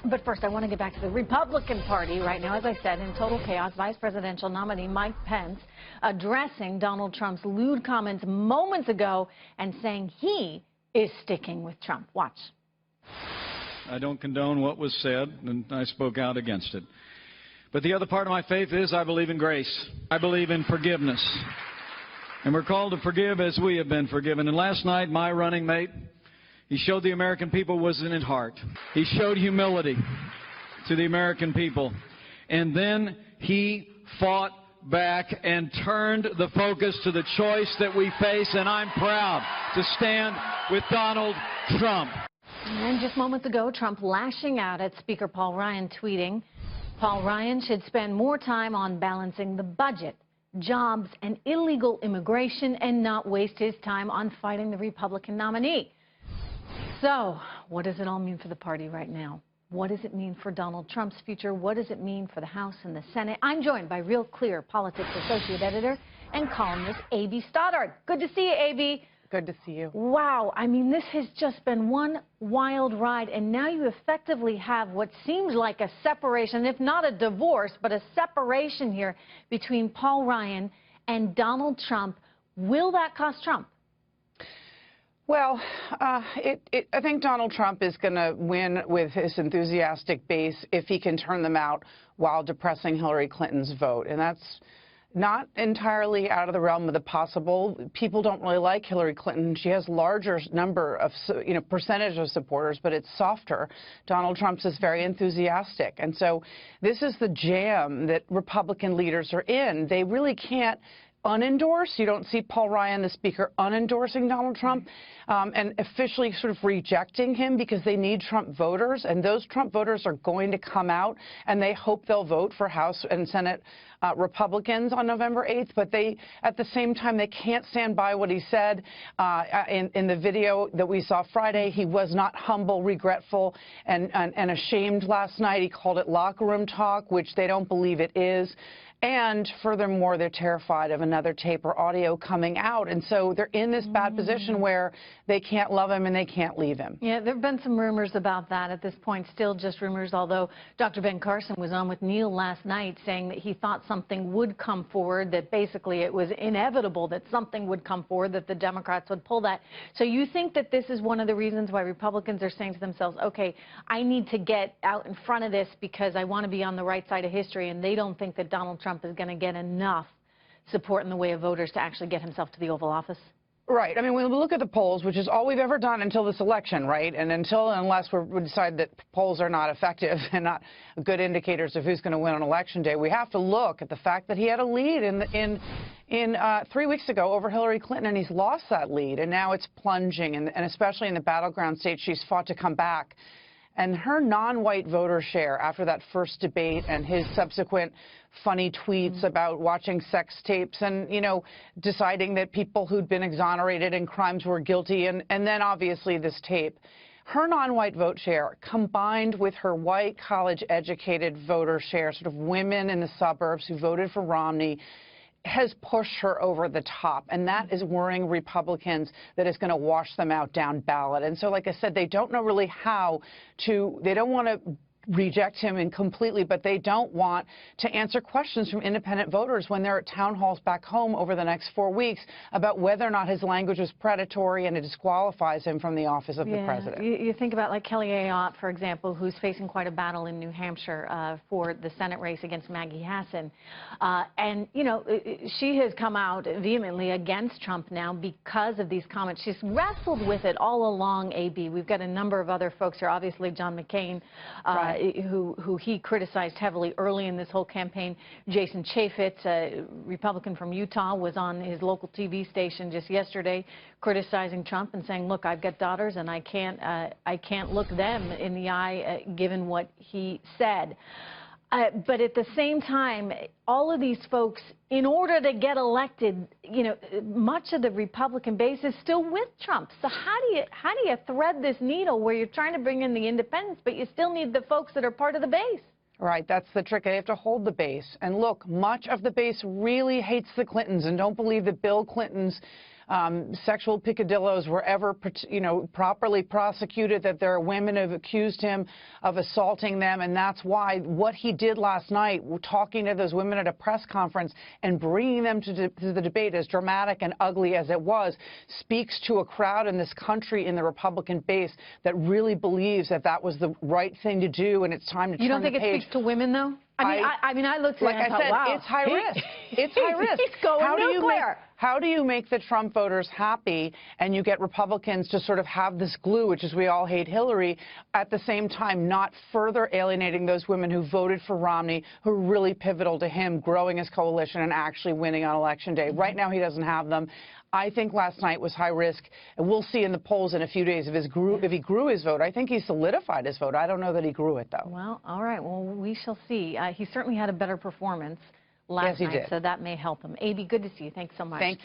But first, I want to get back to the Republican Party right now. As I said, in total chaos, Vice Presidential nominee Mike Pence addressing Donald Trump's lewd comments moments ago and saying he is sticking with Trump. Watch. I don't condone what was said, and I spoke out against it. But the other part of my faith is I believe in grace. I believe in forgiveness. And we're called to forgive as we have been forgiven. And last night, my running mate, he showed the American people was in his heart. He showed humility to the American people. And then he fought back and turned the focus to the choice that we face. And I'm proud to stand with Donald Trump. And just moments ago, Trump lashing out at Speaker Paul Ryan, tweeting, Paul Ryan should spend more time on balancing the budget, jobs, and illegal immigration and not waste his time on fighting the Republican nominee. So, what does it all mean for the party right now? What does it mean for Donald Trump's future? What does it mean for the House and the Senate? I'm joined by RealClearPolitics Associate Editor and columnist A.B. Stoddard. Good to see you, A.B. Good to see you. Wow. I mean, this has just been one wild ride, and now you effectively have what seems like a separation, if not a divorce, but a separation here between Paul Ryan and Donald Trump. Will that cost Trump? Well, I think Donald Trump is going to win with his enthusiastic base if he can turn them out while depressing Hillary Clinton's vote. And that's not entirely out of the realm of the possible. People don't really like Hillary Clinton. She has larger number of, percentage of supporters, but it's softer. Donald Trump's is very enthusiastic. And so this is the jam that Republican leaders are in. They really can't unendorse. You don't see Paul Ryan, the speaker, unendorsing Donald Trump and officially sort of rejecting him because they need Trump voters. And those Trump voters are going to come out, and they hope they'll vote for House and Senate Republicans on November 8th. But they, at the same time, they can't stand by what he said. In the video that we saw Friday, he was not humble, regretful, and ashamed last night. He called it locker room talk, which they don't believe it is. And furthermore, they're terrified of another tape or audio coming out. And so they're in this bad position where they can't love him and they can't leave him. Yeah, there have been some rumors about that at this point, still just rumors, although Dr. Ben Carson was on with Neil last night saying that he thought something would come forward, that basically it was inevitable that something would come forward, that the Democrats would pull that. So you think that this is one of the reasons why Republicans are saying to themselves, okay, I need to get out in front of this because I want to be on the right side of history, and they don't think that Donald Trump is going to get enough support in the way of voters to actually get himself to the Oval Office? Right. I mean, when we look at the polls, which is all we've ever done until this election, right? And unless we decide that polls are not effective and not good indicators of who's going to win on Election Day, we have to look at the fact that he had a lead in 3 weeks ago over Hillary Clinton, and he's lost that lead. And now it's plunging, and especially in the battleground states, she's fought to come back. And her non-white voter share after that first debate and his subsequent funny tweets about watching sex tapes and, deciding that people who'd been exonerated in crimes were guilty, and then obviously this tape. Her non-white vote share, combined with her white college-educated voter share, sort of women in the suburbs who voted for Romney, has pushed her over the top, and that is worrying Republicans that it's going to wash them out down ballot. And so, like I said, they don't know really how to, they don't want to reject him completely, but they don't want to answer questions from independent voters when they're at town halls back home over the next 4 weeks about whether or not his language was predatory and it disqualifies him from the office of the president. You think about like Kelly Ayotte, for example, who's facing quite a battle in New Hampshire for the Senate race against Maggie Hassan. And, she has come out vehemently against Trump now because of these comments. She's wrestled with it all along, A.B. We've got a number of other folks here, obviously John McCain, who he criticized heavily early in this whole campaign. Jason Chaffetz, a Republican from Utah, was on his local TV station just yesterday criticizing Trump and saying, look, I've got daughters and I can't look them in the eye given what he said. But at the same time, all of these folks, in order to get elected, much of the Republican base is still with Trump. So how do you thread this needle where you're trying to bring in the independents, but you still need the folks that are part of the base? Right, that's the trick. They have to hold the base. And look, much of the base really hates the Clintons and don't believe that Bill Clinton's sexual picadillos were ever, properly prosecuted, that there are women who have accused him of assaulting them, and that's why what he did last night, talking to those women at a press conference and bringing them to the debate, as dramatic and ugly as it was, speaks to a crowd in this country, in the Republican base, that really believes that that was the right thing to do, and it's time to turn the page. You don't think it speaks to women, though? I mean, I looked at it and thought, wow. It's high risk. It's high risk. He's going nuclear. How do you make the Trump voters happy, and you get Republicans to sort of have this glue, which is we all hate Hillary, at the same time not further alienating those women who voted for Romney, who are really pivotal to him growing his coalition and actually winning on Election Day? Right now, he doesn't have them. I think last night was high risk, and we'll see in the polls in a few days if he grew his vote. I think he solidified his vote. I don't know that he grew it, though. Well, all right. Well, we shall see. He certainly had a better performance last night, so that may help him. A.B., good to see you. Thanks so much. Thank you.